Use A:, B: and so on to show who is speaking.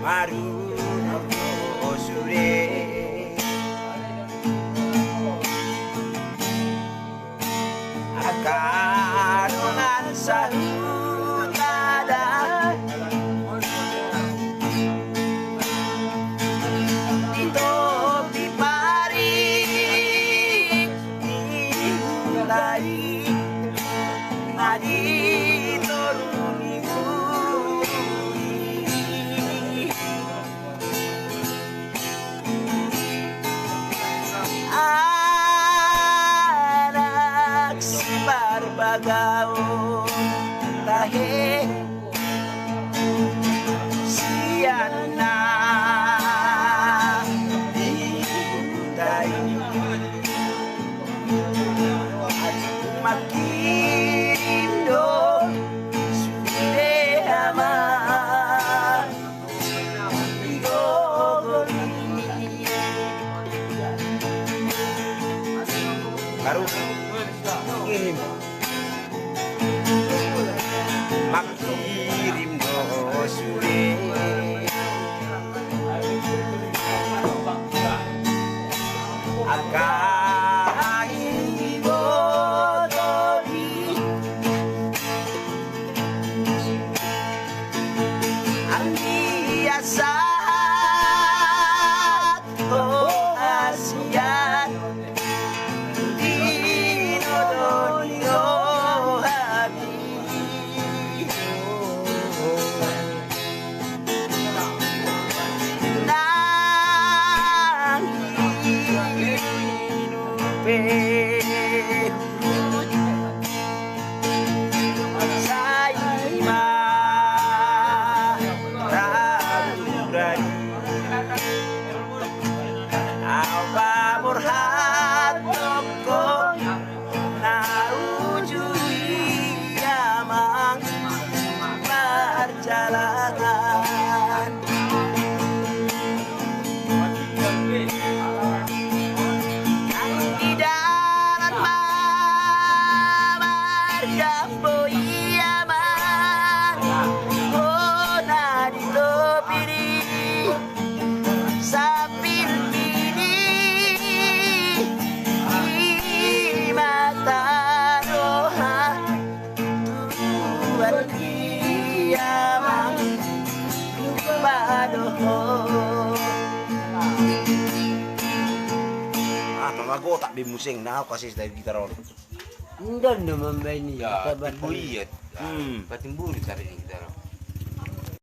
A: marunong osure akarongan sa hutada dito di pari nilai nadito anak si Barbagao tahe siya na dibuday at makirim doon sude ama baru kirim makirim do sure akai bodori andiasat o asian perjalanan di dalam marga iaman oh nadi topiri sapir bini di mata roha tuan iaman mamago tak bimusing na ako kasi dahil gitar ron.
B: Hindi naman ba niya?
A: Ya, buyat. Pating buri tadi ni gitar.